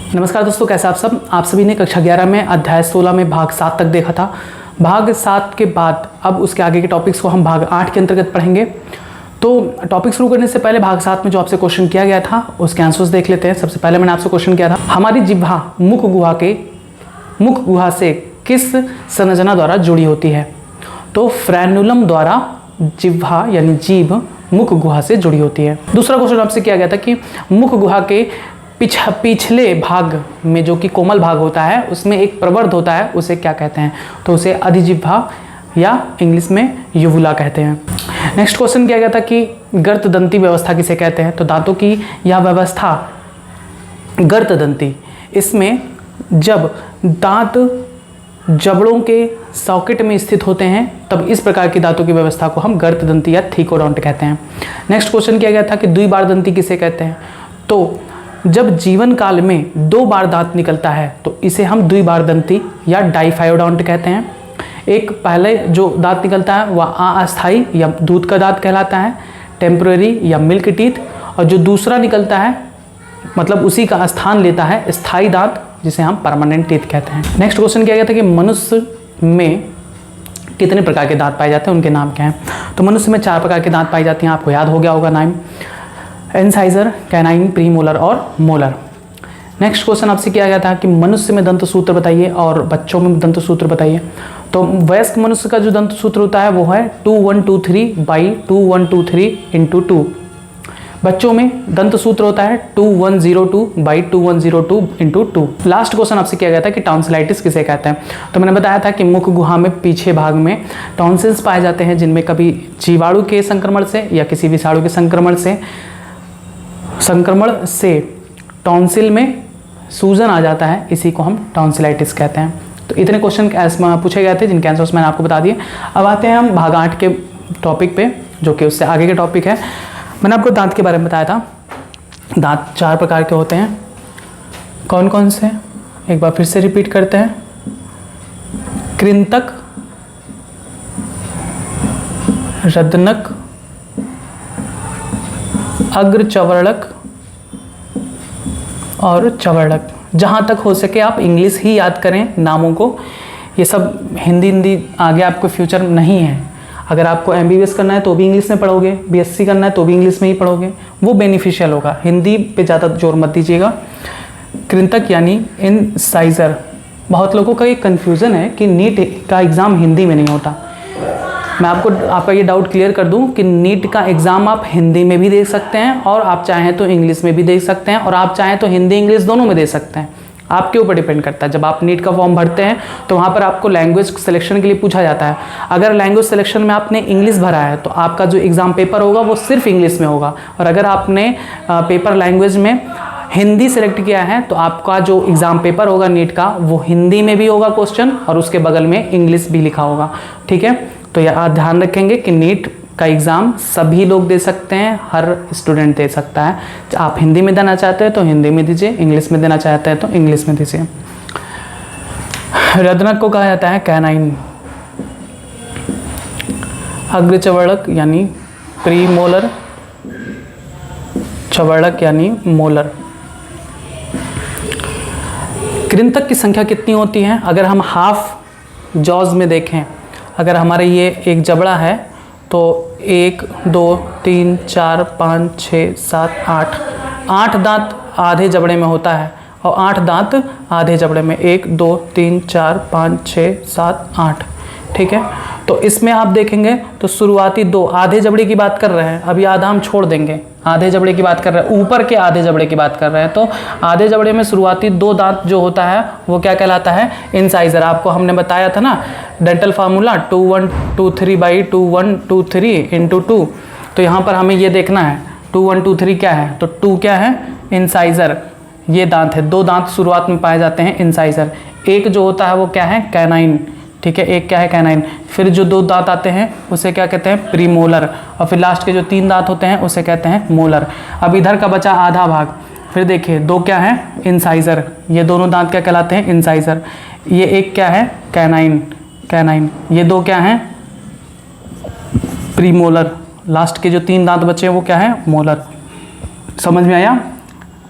नमस्कार दोस्तों, कैसे आप सब। आप सभी ने कक्षा 11 में अध्याय 16 में भाग 7 तक देखा था। भाग 7 के बाद अब उसके आगे के टॉपिक्स को हम भाग 8 के अंतर्गत पढ़ेंगे। तो टॉपिक शुरू करने से पहले भाग 7 में जो आपसे क्वेश्चन किया गया था उसके आंसर्स देख लेते हैं। सबसे पहले मैंने आपसे क्वेश्चन किया था, हमारी जिह्वा मुख गुहा से किस संरचना द्वारा जुड़ी होती है। तो फ्रेनुलम द्वारा जिह्वा यानी जीभ मुख गुहा से जुड़ी होती है। दूसरा क्वेश्चन आपसे किया गया था कि मुख गुहा के पिछले भाग में जो कि कोमल भाग होता है उसमें एक प्रवर्ध होता है, उसे क्या कहते हैं। तो उसे अधिजिह्वा या इंग्लिश में युवुला कहते हैं। नेक्स्ट क्वेश्चन किया गया था कि गर्तदंती व्यवस्था किसे कहते हैं। तो दांतों की यह व्यवस्था गर्तदंती, इसमें जब दांत जबड़ों के सॉकेट में स्थित होते हैं तब इस प्रकार की दांतों की व्यवस्था को हम गर्तदंती या थिकोडोंट कहते हैं। नेक्स्ट क्वेश्चन किया गया था कि द्विबारदंती किसे कहते हैं। तो जब जीवन काल में 2 बार दांत निकलता है तो इसे हम द्विबारदंती या डाइफायोडोंट कहते हैं। एक पहले जो दांत निकलता है वह अस्थायी या दूध का दांत कहलाता है, टेम्पररी या मिल्क टीथ, और जो दूसरा निकलता है मतलब उसी का स्थान लेता है स्थायी दांत, जिसे हम परमानेंट टीथ कहते हैं। नेक्स्ट क्वेश्चन किया गया था कि मनुष्य में कितने प्रकार के दांत पाए जाते हैं, उनके नाम क्या हैं। तो मनुष्य में 4 प्रकार के दांत पाए जाते हैं, आपको याद हो गया होगा नाम, इंसाइजर, कैनाइन, प्रीमोलर और मोलर। नेक्स्ट क्वेश्चन आपसे किया गया था कि मनुष्य में दंत सूत्र बताइए और बच्चों में दंत सूत्र बताइए। तो वयस्क मनुष्य का जो दंत सूत्र होता है वो है 2123/2123 × 2। बच्चों में दंत सूत्र होता है 2102/2102 × 2। लास्ट क्वेश्चन आपसे किया गया था कि टॉन्सिलाइटिस किसे कहते हैं। तो मैंने बताया था कि मुख गुहा में पीछे भाग में टॉन्सिल्स पाए जाते हैं, जिनमें कभी जीवाणु के संक्रमण से या किसी विषाणु के संक्रमण से टॉन्सिल में सूजन आ जाता है, इसी को हम टॉन्सिलाइटिस कहते हैं। तो इतने क्वेश्चन पूछे गए थे जिनके आंसर्स मैंने आपको बता दिए। अब आते हैं हम भाग 8 के टॉपिक पे, जो कि उससे आगे के टॉपिक है। मैंने आपको दांत के बारे में बताया था। दांत 4 प्रकार के होते हैं। कौन कौन से, एक बार फिर से रिपीट करते हैं। कृंतक, रदनक, अग्रचवर्णक और चवर्णक। जहाँ तक हो सके आप इंग्लिश ही याद करें नामों को, ये सब हिंदी आगे आपको फ्यूचर नहीं है। अगर आपको MBBS करना है तो भी इंग्लिश में पढ़ोगे, BSc करना है तो भी इंग्लिश में ही पढ़ोगे, वो बेनिफिशियल होगा। हिंदी पे ज़्यादा जोर मत दीजिएगा। कृंतक यानी इंसाइजर, बहुत लोगों का ये कन्फ्यूज़न है कि नीट का एग्ज़ाम हिंदी में नहीं होता। मैं आपका ये डाउट क्लियर कर दूं कि नीट का एग्ज़ाम आप हिंदी में भी दे सकते हैं और आप चाहें तो इंग्लिश में भी दे सकते हैं, और आप चाहें तो हिंदी इंग्लिश दोनों में दे सकते हैं। आपके ऊपर डिपेंड करता है। जब आप नीट का फॉर्म भरते हैं तो वहाँ पर आपको लैंग्वेज सिलेक्शन के लिए पूछा जाता है। अगर लैंग्वेज सिलेक्शन में आपने इंग्लिश भरा है तो आपका जो एग्ज़ाम पेपर होगा वो सिर्फ इंग्लिश में होगा, और अगर आपने पेपर लैंग्वेज में हिंदी सेलेक्ट किया है तो आपका जो एग्ज़ाम पेपर होगा नीट का वो हिंदी में भी होगा क्वेश्चन, और उसके बगल में इंग्लिश भी लिखा होगा। ठीक है, तो यह ध्यान रखेंगे कि नीट का एग्ज़ाम सभी लोग दे सकते हैं, हर स्टूडेंट दे सकता है। आप हिंदी में देना चाहते हैं तो हिंदी में दीजिए, इंग्लिश में देना चाहते हैं तो इंग्लिश में दीजिए। रदनक को कहा जाता है कैनाइन, अग्रचवर्णक यानी प्रीमोलर, चवर्णक यानी मोलर। कृंतक की संख्या कितनी होती है। अगर हम हाफ जॉज में देखें, अगर हमारे ये एक जबड़ा है तो 1 2 3 4 5 6 7 8 दांत आधे जबड़े में होता है, और 8 दांत आधे जबड़े में, 1 2 3 4 5 6 7 8। ठीक है, तो इसमें आप देखेंगे तो शुरुआती 2 आधे जबड़े की बात कर रहे हैं, अभी आधा हम छोड़ देंगे, आधे जबड़े की बात कर रहे हैं, ऊपर के आधे जबड़े की बात कर रहे हैं। तो आधे जबड़े में शुरुआती 2 दांत जो होता है वो क्या कहलाता है, इंसाइजर। आपको हमने बताया था ना डेंटल फार्मूला 2123/2123 × 2। तो यहाँ पर हमें ये देखना है 2123 क्या है, तो 2 क्या है, इंसाइजर। ये दांत है, 2 दांत शुरुआत में पाए जाते हैं इंसाइजर। एक जो होता है वो क्या है, कैनाइन। ठीक है, एक क्या है, कैनाइन। फिर जो 2 दांत आते हैं उसे क्या कहते हैं, प्रीमोलर, और फिर लास्ट के जो 3 दांत होते हैं उसे कहते हैं मोलर। अब इधर का बचा आधा भाग, फिर देखिए 2 क्या है, इंसाइजर। ये दोनों दांत क्या कहलाते हैं, इंसाइजर। ये एक क्या है, कैनाइन। ये 2 क्या हैं, प्रीमोलर। लास्ट के जो 3 दांत बचे हैं वो क्या है, मोलर। समझ में आया।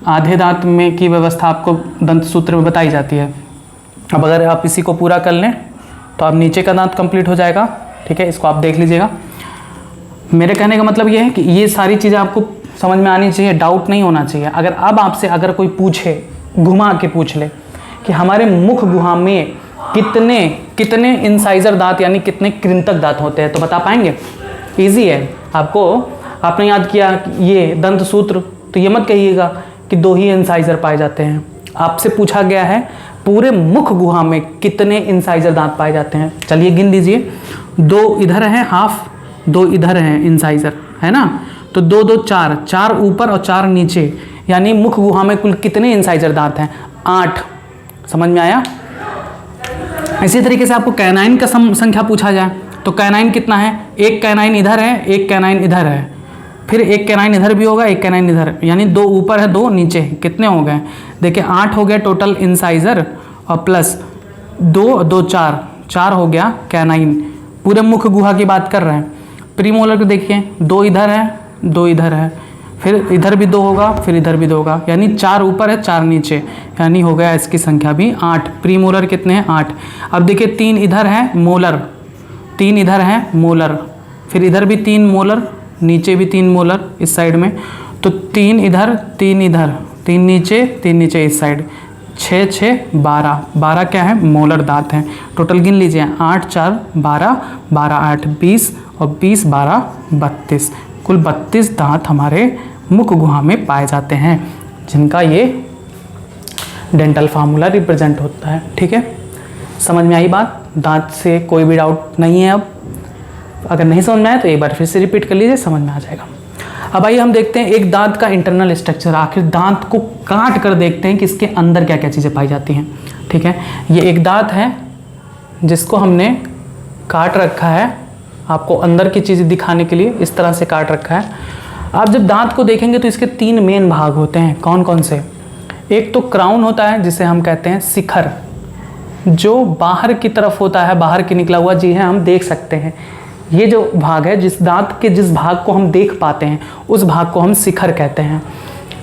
आधे दांत में की व्यवस्था आपको दंत सूत्र में बताई जाती है। अब अगर आप इसी को पूरा कर लें तो अब नीचे का दांत कंप्लीट हो जाएगा। ठीक है, इसको आप देख लीजिएगा। मेरे कहने का मतलब ये है कि ये सारी चीज़ें आपको समझ में आनी चाहिए, डाउट नहीं होना चाहिए। अगर अब आपसे अगर कोई पूछे, घुमा के पूछ ले कि हमारे मुख गुहा में कितने इंसाइजर दांत यानी कितने कृंतक दांत होते हैं, तो बता पाएंगे? ईजी है। आपने याद किया ये दंत सूत्र, तो ये मत कहिएगा कि 2 ही इंसाइजर पाए जाते हैं। आपसे पूछा गया है पूरे मुख गुहा में कितने इंसाइजर दांत पाए जाते हैं। चलिए गिन लीजिए। 2 इधर हैं हाफ, 2 इधर हैं इंसाइजर, है ना। तो 2 2 4, 4 ऊपर और 4 नीचे, यानी मुख गुहा में कुल कितने इंसाइजर दांत हैं? 8। समझ में आया? इसी तरीके से आपको कैनाइन का संख्या पूछा जाए तो कैनाइन कितना है? 1 कैनाइन इधर है, 1 कैनाइन इधर है, फिर 1 कैनाइन इधर भी होगा, 1 कैनाइन इधर, यानी 2 ऊपर है 2 नीचे। कितने हो गए? देखिए 8 हो गया टोटल इंसाइजर और प्लस 2 2 4 हो गया कैनाइन। पूरे मुख गुहा की बात कर रहे हैं। प्रीमोलर को देखिए 2 इधर है, 2 इधर है, फिर इधर भी 2 होगा, फिर इधर भी 2 होगा, यानी 4 ऊपर है 4 नीचे, यानी हो गया इसकी संख्या भी 8। प्रीमोलर कितने हैं? 8। अब देखिए 3 इधर है मोलर, 3 इधर है मोलर, फिर इधर भी 3 मोलर, नीचे भी 3 मोलर इस साइड में, तो 3 इधर 3 इधर, 3 नीचे 3 नीचे इस साइड, 6 6 12, 12 क्या है? मोलर दांत हैं। टोटल गिन लीजिए 8 4 12, 12 8 20 और 20 12 32, कुल 32 दांत हमारे मुख गुहा में पाए जाते हैं, जिनका ये डेंटल फार्मूला रिप्रेजेंट होता है। ठीक है, समझ में आई बात? दांत से कोई भी डाउट नहीं है। अब अगर नहीं समझ में आए तो एक बार फिर से रिपीट कर लीजिए, समझ में आ जाएगा। अब आइए हम देखते हैं एक दांत का इंटरनल स्ट्रक्चर। आखिर दांत को काट कर देखते हैं कि इसके अंदर क्या क्या चीज़ें पाई जाती हैं। ठीक है, ये एक दांत है जिसको हमने काट रखा है, आपको अंदर की चीज़ें दिखाने के लिए इस तरह से काट रखा है। आप जब दांत को देखेंगे तो इसके 3 मेन भाग होते हैं। कौन कौन से? एक तो क्राउन होता है जिसे हम कहते हैं शिखर, जो बाहर की तरफ होता है, बाहर की निकला हुआ। जी है, हम देख सकते हैं। ये जो भाग है, जिस दांत के जिस भाग को हम देख पाते हैं उस भाग को हम शिखर कहते हैं।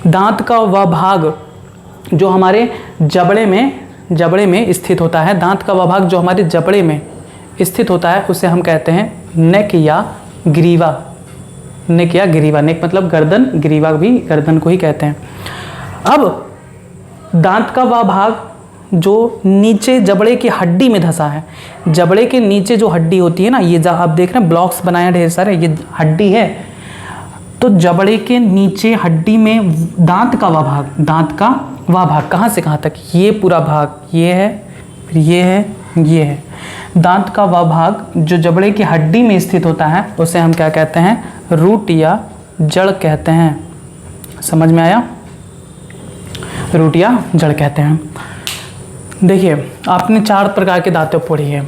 दांत का वह भाग जो हमारे जबड़े में स्थित होता है, दांत का वह भाग जो हमारे जबड़े में स्थित होता है, उसे हम कहते हैं नेक या ग्रीवा। नेक या ग्रीवा, नेक मतलब गर्दन, ग्रीवा भी गर्दन को ही कहते हैं। अब दांत का वह भाग जो नीचे जबड़े की हड्डी में धंसा है, जबड़े के नीचे जो हड्डी होती है ना, ये आप देख रहे हैं ब्लॉक्स बनाए ढेर सारे, ये हड्डी है। तो जबड़े के नीचे हड्डी में दांत का वह भाग कहाँ से कहाँ तक? ये पूरा भाग, ये है, फिर ये है, ये है। दांत का वह भाग जो जबड़े की हड्डी में स्थित होता है उसे हम क्या कहते हैं? रूट या जड़ कहते हैं। समझ में आया? रूट या जड़ कहते हैं। देखिए, आपने 4 प्रकार के दांतें पढ़ी है।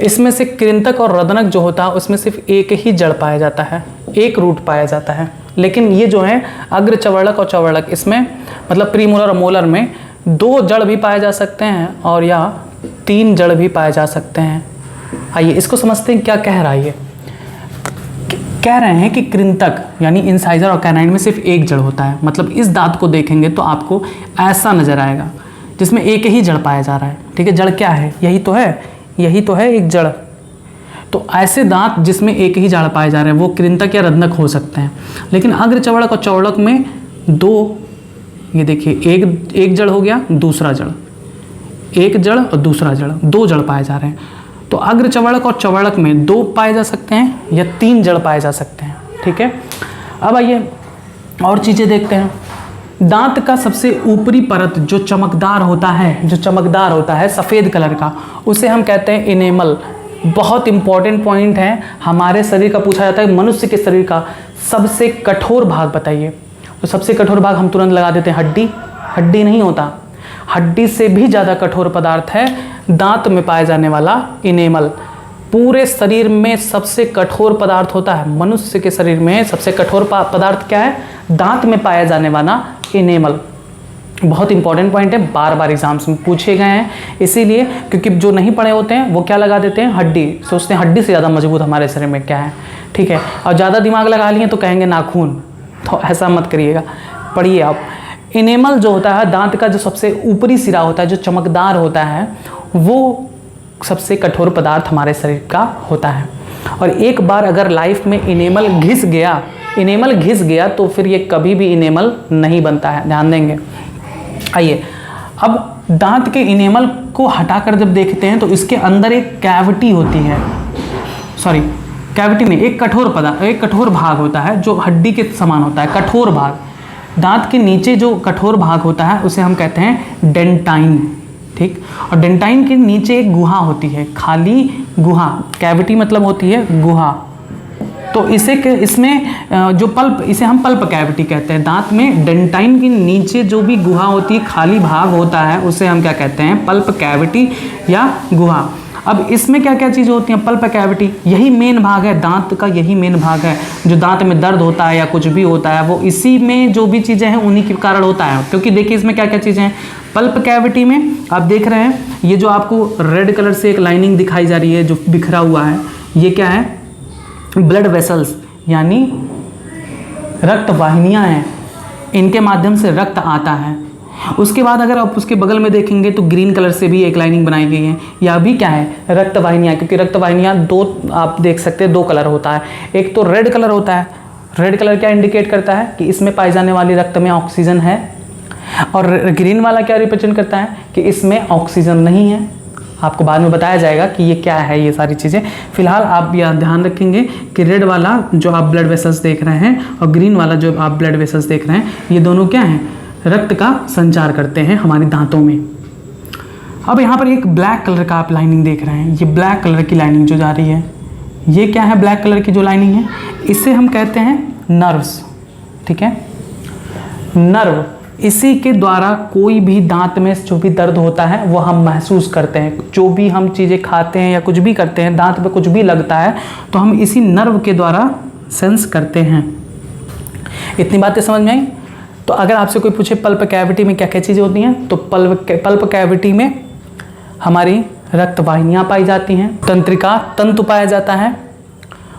इसमें से कृंतक और रदनक जो होता है उसमें सिर्फ एक ही जड़ पाया जाता है, एक रूट पाया जाता है। लेकिन ये जो है अग्र चवर्णक और चवर्णक, इसमें मतलब प्रीमोलर और मोलर में 2 जड़ भी पाए जा सकते हैं और या 3 जड़ भी पाए जा सकते हैं। आइए इसको समझते हैं क्या कह रहा है। ये कह रहे हैं कि कृंतक यानी इंसाइजर और कैनाइन में सिर्फ एक जड़ होता है। मतलब इस दांत को देखेंगे तो आपको ऐसा नजर आएगा जिसमें एक ही जड़ पाया जा रहा है। ठीक है, जड़ क्या है? यही तो है एक जड़। तो ऐसे दांत जिसमें एक ही जड़ पाए जा रहे हैं वो कृंतक या रदनक हो सकते हैं। लेकिन अग्र चवर्णक और चवर्णक में 2, ये देखिए एक जड़ हो गया, दूसरा जड़, एक जड़ और दूसरा जड़, 2 जड़ पाए जा रहे हैं। तो अग्र चवर्णक और चवर्णक में 2 पाए जा सकते हैं या 3 जड़ पाए जा सकते हैं। ठीक है, अब आइए और चीज़ें देखते हैं। दांत का सबसे ऊपरी परत जो चमकदार होता है सफ़ेद कलर का, उसे हम कहते हैं इनेमल। बहुत इंपॉर्टेंट पॉइंट है, हमारे शरीर का पूछा जाता है मनुष्य के शरीर का सबसे कठोर भाग बताइए। तो सबसे कठोर भाग हम तुरंत लगा देते हैं हड्डी नहीं होता, हड्डी से भी ज़्यादा कठोर पदार्थ है दांत में पाया जाने वाला इनेमल। पूरे शरीर में सबसे कठोर पदार्थ होता है, मनुष्य के शरीर में सबसे कठोर पदार्थ क्या है? दांत में पाया जाने वाला इनेमल। बहुत इंपॉर्टेंट पॉइंट है, बार बार एग्जाम्स में पूछे गए हैं, इसीलिए क्योंकि जो नहीं पढ़े होते हैं वो क्या लगा देते हैं? हड्डी। सोचते हैं हड्डी से ज़्यादा मजबूत हमारे शरीर में क्या है। ठीक है, और ज़्यादा दिमाग लगा लिए तो कहेंगे नाखून, तो ऐसा मत करिएगा। पढ़िए आप, इनेमल जो होता है, दांत का जो सबसे ऊपरी सिरा होता है, जो चमकदार होता है, वो सबसे कठोर पदार्थ हमारे शरीर का होता है। और एक बार अगर लाइफ में इनेमल घिस गया तो फिर ये कभी भी इनेमल नहीं बनता है, ध्यान देंगे। आइए अब दांत के इनेमल को हटाकर जब देखते हैं तो इसके अंदर एक कैविटी होती है, कैविटी में एक कठोर भाग होता है जो हड्डी के समान होता है, कठोर भाग। दांत के नीचे जो कठोर भाग होता है उसे हम कहते हैं डेंटाइन, ठीक। और डेंटाइन के नीचे एक गुहा होती है, खाली गुहा, कैविटी मतलब होती है गुहा। तो इसमें जो पल्प, इसे हम पल्प कैविटी कहते हैं। दांत में डेंटाइन के नीचे जो भी गुहा होती है, खाली भाग होता है, उसे हम क्या कहते हैं, पल्प कैविटी या गुहा। अब इसमें क्या क्या चीज़ें होती हैं, पल्प कैविटी यही मेन भाग है, दांत का यही मेन भाग है। जो दांत में दर्द होता है या कुछ भी होता है वो इसी में जो भी चीज़ें हैं उन्हीं के कारण होता है। क्योंकि देखिए इसमें क्या क्या चीज़ें हैं, पल्प कैविटी में आप देख रहे हैं, ये जो आपको रेड कलर से एक लाइनिंग दिखाई जा रही है जो बिखरा हुआ है, ये क्या है, ब्लड वेसल्स यानी रक्त वाहिनियाँ हैं, इनके माध्यम से रक्त आता है। उसके बाद अगर आप उसके बगल में देखेंगे तो ग्रीन कलर से भी एक लाइनिंग बनाई गई है, यह भी क्या है, रक्त वाहिनियाँ। क्योंकि रक्त वाहिनियाँ दो आप देख सकते हैं, दो कलर होता है, एक तो रेड कलर होता है। रेड कलर क्या इंडिकेट करता है कि इसमें पाई जाने वाली रक्त में ऑक्सीजन है, और ग्रीन वाला क्या रिप्रेजेंट करता है कि इसमें ऑक्सीजन नहीं है। आपको बाद में बताया जाएगा कि ये क्या है, ये सारी चीज़ें। फिलहाल आप यह ध्यान रखेंगे कि रेड वाला जो आप ब्लड वेसल्स देख रहे हैं और ग्रीन वाला जो आप ब्लड वेसल्स देख रहे हैं, ये दोनों क्या हैं, रक्त का संचार करते हैं हमारे दांतों में। अब यहाँ पर एक ब्लैक कलर का आप लाइनिंग देख रहे हैं, ये ब्लैक कलर की लाइनिंग जो जा रही है, ये क्या है, ब्लैक कलर की जो लाइनिंग है, इसे हम कहते हैं नर्व्स, ठीक है, नर्व। इसी के द्वारा कोई भी दांत में जो भी दर्द होता है वो हम महसूस करते हैं। जो भी हम चीज़ें खाते हैं या कुछ भी करते हैं, दांत पे कुछ भी लगता है तो हम इसी नर्व के द्वारा सेंस करते हैं। इतनी बातें समझ में आई। तो अगर आपसे कोई पूछे पल्प कैविटी में क्या क्या चीज़ें होती हैं, तो पल्प कैविटी में हमारी रक्त वाहिनियाँ पाई जाती हैं, तंत्रिका तंतु पाया जाता है,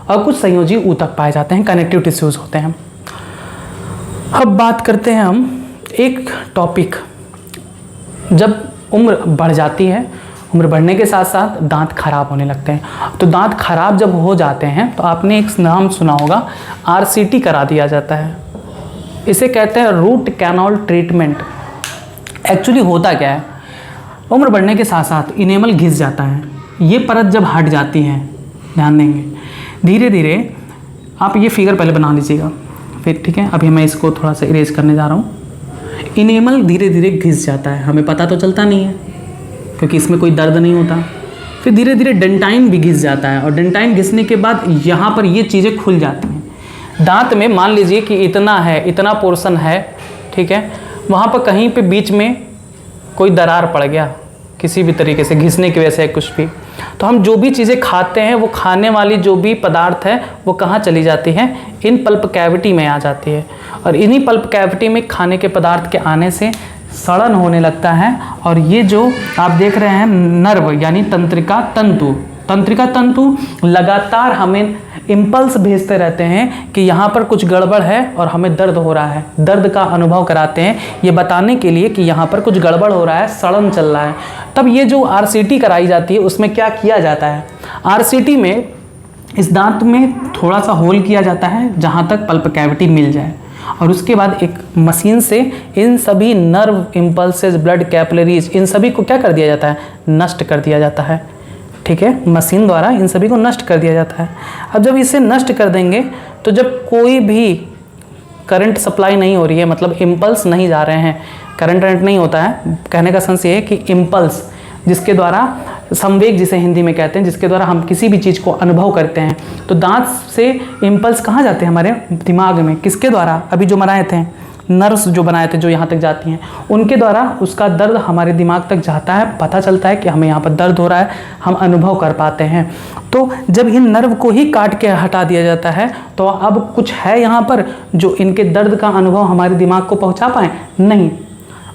और कुछ संयोजी ऊतक पाए जाते हैं, कनेक्टिव टिश्यूज होते हैं। अब बात करते हैं हम एक टॉपिक, जब उम्र बढ़ जाती है, उम्र बढ़ने के साथ साथ दांत खराब होने लगते हैं। तो दांत खराब जब हो जाते हैं तो आपने एक नाम सुना होगा, RCT करा दिया जाता है। इसे कहते हैं रूट कैनाल ट्रीटमेंट। एक्चुअली होता क्या है, उम्र बढ़ने के साथ साथ इनेमल घिस जाता है, ये परत जब हट जाती है, ध्यान देंगे धीरे धीरे। आप ये फिगर पहले बना लीजिएगा फिर, ठीक है। अभी मैं इसको थोड़ा सा इरेज करने जा रहा हूँ। इनेमल धीरे धीरे घिस जाता है, हमें पता तो चलता नहीं है क्योंकि इसमें कोई दर्द नहीं होता। फिर धीरे धीरे डेंटाइन भी घिस जाता है, और डेंटाइन घिसने के बाद यहाँ पर ये चीज़ें खुल जाती हैं। दांत में मान लीजिए कि इतना है, इतना पोर्शन है, ठीक है, वहाँ पर कहीं पे बीच में कोई दरार पड़ गया किसी भी तरीके से, घिसने की वजह से कुछ भी, तो हम जो भी चीज़ें खाते हैं वो खाने वाली जो भी पदार्थ है वो कहाँ चली जाती है, इन पल्प कैविटी में आ जाती है। और इन्हीं पल्प कैविटी में खाने के पदार्थ के आने से सड़न होने लगता है। और ये जो आप देख रहे हैं नर्व यानी तंत्रिका तंतु लगातार हमें इम्पल्स भेजते रहते हैं कि यहाँ पर कुछ गड़बड़ है और हमें दर्द हो रहा है, दर्द का अनुभव कराते हैं, ये बताने के लिए कि यहाँ पर कुछ गड़बड़ हो रहा है, सड़न चल रहा है। तब ये जो RCT कराई जाती है उसमें क्या किया जाता है, RCT में इस दांत में थोड़ा सा होल किया जाता है जहाँ तक पल्प कैविटी मिल जाए, और उसके बाद एक मशीन से इन सभी नर्व इम्पल्सेस, ब्लड कैपिलरीज, इन सभी को क्या कर दिया जाता है, नष्ट कर दिया जाता है, ठीक है। मशीन द्वारा इन सभी को नष्ट कर दिया जाता है। अब जब इसे नष्ट कर देंगे तो जब कोई भी करंट सप्लाई नहीं हो रही है, मतलब इम्पल्स नहीं जा रहे हैं, करंट नहीं होता है, कहने का सेंस ये है कि इम्पल्स जिसके द्वारा, संवेग जिसे हिंदी में कहते हैं, जिसके द्वारा हम किसी भी चीज़ को अनुभव करते हैं, तो दांत से इम्पल्स कहाँ जाते हैं, हमारे दिमाग में, किसके द्वारा, अभी जो बनाए थे नर्व्स जो बनाए थे जो यहाँ तक जाती हैं, उनके द्वारा उसका दर्द हमारे दिमाग तक जाता है, पता चलता है कि हमें यहाँ पर दर्द हो रहा है, हम अनुभव कर पाते हैं। तो जब इन नर्व को ही काट के हटा दिया जाता है तो अब कुछ है यहाँ पर जो इनके दर्द का अनुभव हमारे दिमाग को पहुँचा पाए, नहीं,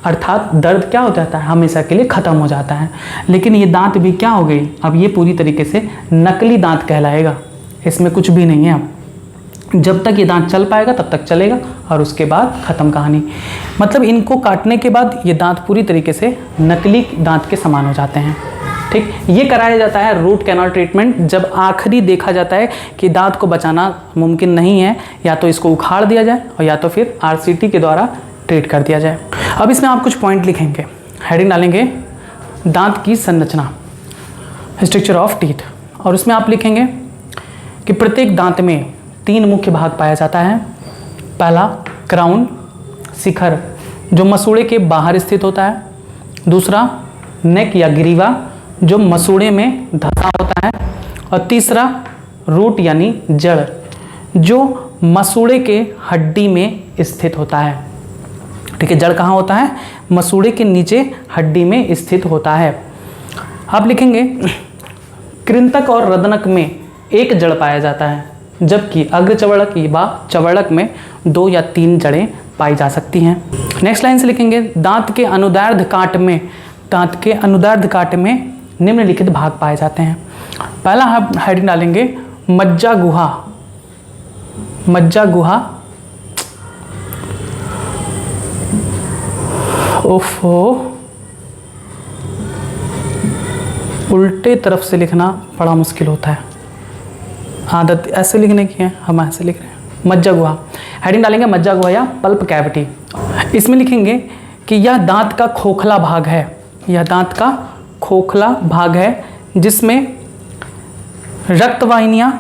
अर्थात दर्द क्या हो जाता है, हमेशा के लिए ख़त्म हो जाता है। लेकिन ये दांत भी क्या हो गई, अब ये पूरी तरीके से नकली दांत कहलाएगा, इसमें कुछ भी नहीं है। अब जब तक ये दांत चल पाएगा तब तक चलेगा और उसके बाद ख़त्म कहानी। मतलब इनको काटने के बाद ये दांत पूरी तरीके से नकली दांत के समान हो जाते हैं। ठीक, ये कराया जाता है रूट कैनाल ट्रीटमेंट जब आखिरी देखा जाता है कि दांत को बचाना मुमकिन नहीं है, या तो इसको उखाड़ दिया जाए और या तो फिर RCT के द्वारा ट्रीट कर दिया जाए। अब इसमें आप कुछ पॉइंट लिखेंगे, हेडिंग डालेंगे दांत की संरचना, स्ट्रक्चर ऑफ टीथ, और उसमें आप लिखेंगे कि प्रत्येक दांत में 3 मुख्य भाग पाया जाता है। पहला क्राउन, शिखर, जो मसूड़े के बाहर स्थित होता है। दूसरा नेक या ग्रीवा, जो मसूड़े में धंसा होता है। और तीसरा रूट यानी जड़, जो मसूड़े के हड्डी में स्थित होता है। ठीक है, जड़ कहाँ होता है? मसूड़े के नीचे हड्डी में स्थित होता है। आप लिखेंगे कृंतक और रदनक में एक जड़ पाया जाता है, जबकि अग्रचवर्णक व चवर्णक में 2 या 3 जड़ें पाई जा सकती हैं। नेक्स्ट लाइन से लिखेंगे दांत के अनुदैर्ध्य काट में निम्नलिखित भाग पाए जाते हैं। पहला हम हेडिंग डालेंगे मज्जा गुहा। ओफो, उल्टे तरफ से लिखना बड़ा मुश्किल होता है, आदत ऐसे लिखने की है, हम ऐसे लिख रहे हैं। मज्जा गुहा, हेडिंग डालेंगे मज्जा गुहा या पल्प कैविटी। इसमें लिखेंगे कि यह दांत का खोखला भाग है, यह दांत का खोखला भाग है जिसमें रक्तवाहिनियां,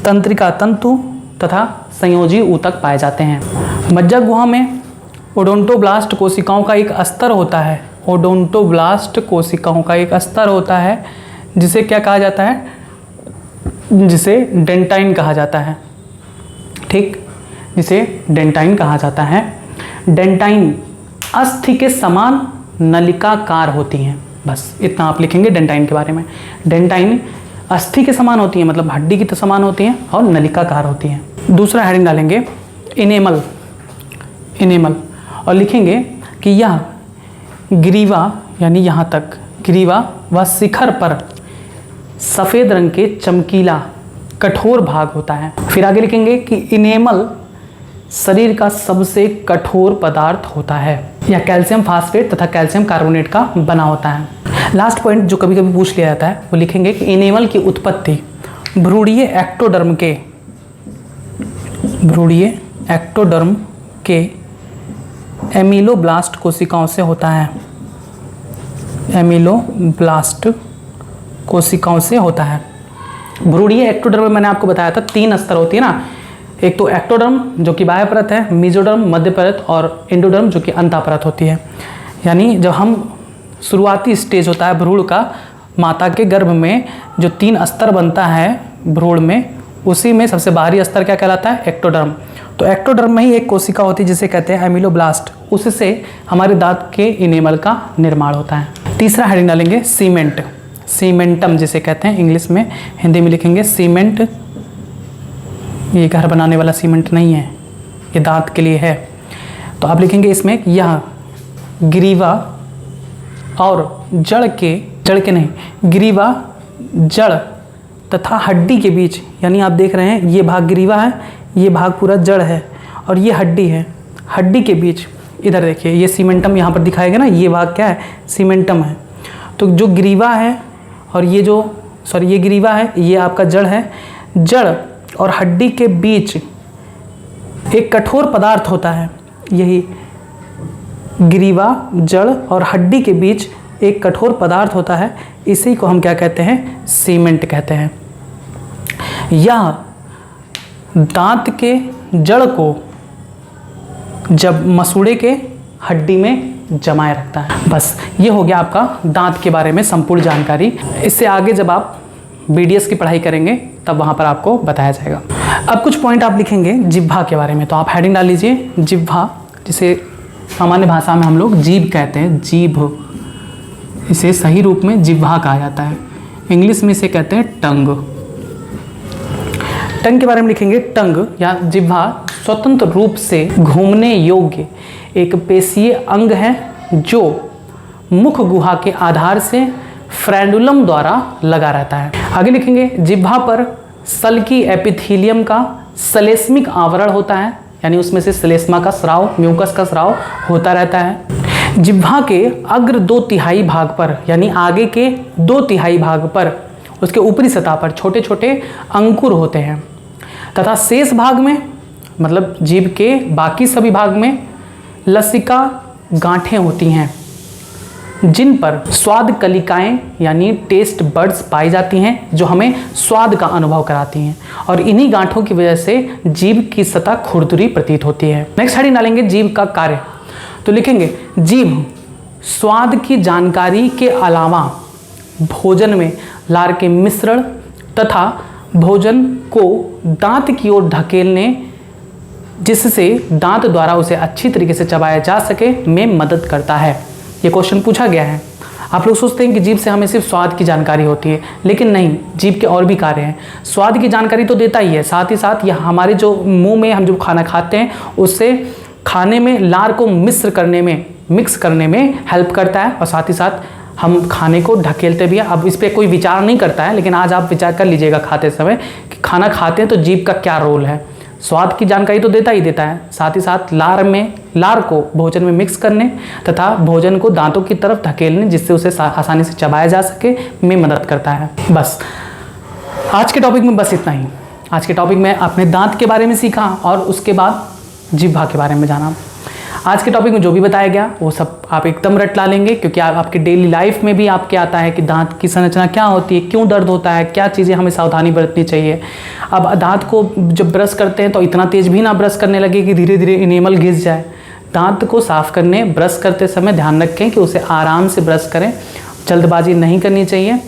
तंत्रिका तंतु तथा संयोजी ऊतक पाए जाते हैं। मज्जा गुहा में ओडोंटोब्लास्ट कोशिकाओं का एक अस्तर होता है, ओडोंटोब्लास्ट कोशिकाओं का एक अस्तर होता है जिसे क्या कहा जाता है? जिसे डेंटाइन कहा जाता है। ठीक, जिसे डेंटाइन कहा जाता है। डेंटाइन अस्थि के समान नलिकाकार होती हैं। बस इतना आप लिखेंगे डेंटाइन के बारे में। डेंटाइन अस्थि के समान होती हैं, मतलब हड्डी की समान होती हैं और नलिकाकार होती हैं। दूसरा हेडिंग डालेंगे इनेमल, और लिखेंगे कि यह ग्रीवा यानी यहाँ तक ग्रीवा व शिखर पर सफ़ेद रंग के चमकीला कठोर भाग होता है। फिर आगे लिखेंगे कि इनेमल शरीर का सबसे कठोर पदार्थ होता है, यह कैल्शियम फास्फेट तथा कैल्शियम कार्बोनेट का बना होता है। लास्ट पॉइंट जो कभी कभी पूछ लिया जाता है वो लिखेंगे कि इनेमल की उत्पत्ति भ्रूणीय एक्टोडर्म के एमिलोब्लास्ट कोशिकाओं से होता है। एमिलोब्लास्ट कोशिकाओं से होता है। भ्रूणीय एक्टोडर्म में मैंने आपको बताया था 3 स्तर होती है ना, एक तो एक्टोडर्म जो कि बाह्य परत है, मेसोडर्म मध्य परत और एंडोडर्म जो कि अंतः परत होती है। यानी जब हम शुरुआती स्टेज होता है भ्रूण का, माता के गर्भ में जो 3 स्तर बनता है भ्रूण में, उसी में सबसे बाहरी स्तर क्या कहलाता है? एक्टोडर्म। तो एक्टोडर्म में ही एक कोशिका होती है जिसे कहते हैं एमिलोब्लास्ट, उससे हमारे दांत के इनेमल का निर्माण होता है। तीसरा हेडिंग डालेंगे सीमेंट, सीमेंटम जिसे कहते हैं इंग्लिश में, हिंदी में लिखेंगे सीमेंट। ये घर बनाने वाला सीमेंट नहीं है, ये दांत के लिए है। तो आप लिखेंगे इसमें कि यह ग्रीवा और जड़ के नहीं, ग्रीवा जड़ तथा हड्डी के बीच, यानी आप देख रहे हैं ये भाग ग्रीवा है, ये भाग पूरा जड़ है और ये हड्डी है। हड्डी के बीच इधर देखिए ये सीमेंटम यहाँ पर दिखाएगा ना, ये भाग क्या है? सीमेंटम है। तो जो ग्रीवा है और ये ये ग्रीवा है, ये आपका जड़ है। जड़ और हड्डी के बीच एक कठोर पदार्थ होता है, यही ग्रीवा जड़ और हड्डी के बीच एक कठोर पदार्थ होता है, इसी को हम क्या कहते हैं? सीमेंट कहते हैं। यह दांत के जड़ को जब मसूड़े के हड्डी में जमाए रखता है। बस ये हो गया आपका दांत के बारे में संपूर्ण जानकारी। इससे आगे जब आप BDS की पढ़ाई करेंगे तब वहाँ पर आपको बताया जाएगा। अब कुछ पॉइंट आप लिखेंगे जिह्वा के बारे में, तो आप हेडिंग डाल लीजिए जिह्वा, जिसे सामान्य भाषा में हम लोग जीभ कहते हैं, जीभ, इसे सही रूप में जिह्वा कहा जाता है, इंग्लिश में इसे कहते हैं टंग। टंग के बारे में लिखेंगे टंग या जिह्वा स्वतंत्र रूप से घूमने योग्य एक पेशीय अंग है जो मुख गुहा के आधार से फ्रेंडुलम द्वारा लगा रहता है। आगे लिखेंगे जिह्वा पर सल्की एपिथीलियम का श्लेष्मिक आवरण होता है, यानी उसमें से श्लेष्मा का स्राव, म्यूकस का स्राव होता रहता है। जिह्वा के अग्र 2/3 भाग पर, यानी आगे के 2/3 भाग पर, उसके ऊपरी सतह पर छोटे छोटे अंकुर होते हैं तथा शेष भाग में, मतलब जीभ के बाकी सभी भाग में लसिका गांठें होती हैं जिन पर स्वाद कलिकाएं यानी टेस्ट बड्स पाई जाती हैं जो हमें स्वाद का अनुभव कराती हैं, और इन्हीं गांठों की वजह से जीभ की सतह खुरदुरी प्रतीत होती है। नेक्स्ट हेडिंग डालेंगे जीभ का कार्य। तो लिखेंगे जीभ स्वाद की जानकारी के अलावा भोजन में लार के मिश्रण तथा भोजन को दांत की ओर ढकेलने, जिससे दांत द्वारा उसे अच्छी तरीके से चबाया जा सके, में मदद करता है। ये क्वेश्चन पूछा गया है। आप लोग सोचते हैं कि जीभ से हमें सिर्फ स्वाद की जानकारी होती है, लेकिन नहीं, जीभ के और भी कार्य हैं। स्वाद की जानकारी तो देता ही है, साथ ही साथ यह हमारे जो मुंह में हम जो खाना खाते हैं उससे खाने में लार को मिक्स करने में हेल्प करता है, और साथ ही साथ हम खाने को ढकेलते भी हैं। अब इस पर कोई विचार नहीं करता है, लेकिन आज आप विचार कर लीजिएगा खाते समय कि खाना खाते हैं तो जीभ का क्या रोल है। स्वाद की जानकारी तो देता ही देता है, साथ ही साथ लार को भोजन में मिक्स करने तथा भोजन को दांतों की तरफ धकेलने, जिससे उसे आसानी से चबाया जा सके, में मदद करता है। बस आज के टॉपिक में बस इतना ही। आज के टॉपिक में अपने दांत के बारे में सीखा और उसके बाद जिह्वा के बारे में जाना। आज के टॉपिक में जो भी बताया गया वो सब आप एकदम रट ला लेंगे, क्योंकि आपके डेली लाइफ में भी आपके आता है कि दांत की संरचना क्या होती है, क्यों दर्द होता है, क्या चीज़ें हमें सावधानी बरतनी चाहिए। अब दांत को जब ब्रश करते हैं तो इतना तेज़ भी ना ब्रश करने लगे कि धीरे धीरे इनेमल घिस जाए। दांत को साफ करने ब्रश करते समय ध्यान रखें कि उसे आराम से ब्रश करें, जल्दबाजी नहीं करनी चाहिए।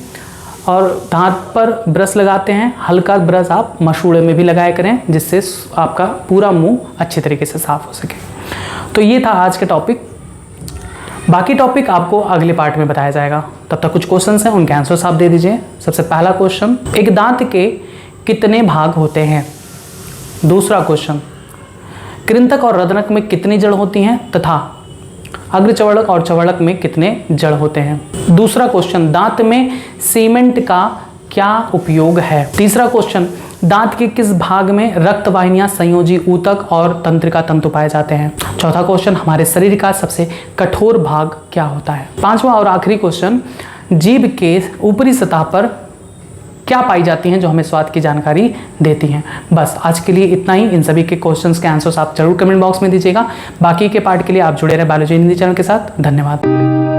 और दांत पर ब्रश लगाते हैं, हल्का ब्रश आप मसूड़े में भी लगाया करें, जिससे आपका पूरा मुंह अच्छे तरीके से साफ हो सके। तो ये था आज के टॉपिक। बाकी टॉपिक आपको अगले पार्ट में बताया जाएगा। तब तक कुछ क्वेश्चंस हैं, उनके आंसर्स आप दे दीजिए। सबसे पहला क्वेश्चन, एक दांत के कितने भाग होते हैं? दूसरा क्वेश्चन, कृंतक और रदनक में कितनी जड़ होती हैं तथा अग्रचवर्णक और चवर्णक में कितने जड़ होते हैं? दूसरा क्वेश्चन, दांत में सीमेंट का क्या उपयोग है? तीसरा क्वेश्चन, दांत के किस भाग में रक्त वाहिनियां, संयोजी ऊतक और तंत्रिका तंतु पाए जाते हैं? चौथा क्वेश्चन, हमारे शरीर का सबसे कठोर भाग क्या होता है? पांचवा और आखिरी क्वेश्चन, जीभ के ऊपरी सतह पर क्या पाई जाती हैं जो हमें स्वाद की जानकारी देती हैं? बस आज के लिए इतना ही। इन सभी के क्वेश्चंस के आंसर्स आप जरूर कमेंट बॉक्स में दीजिएगा। बाकी के पार्ट के लिए आप जुड़े रहे बायोलॉजी हिंदी चैनल के साथ। धन्यवाद।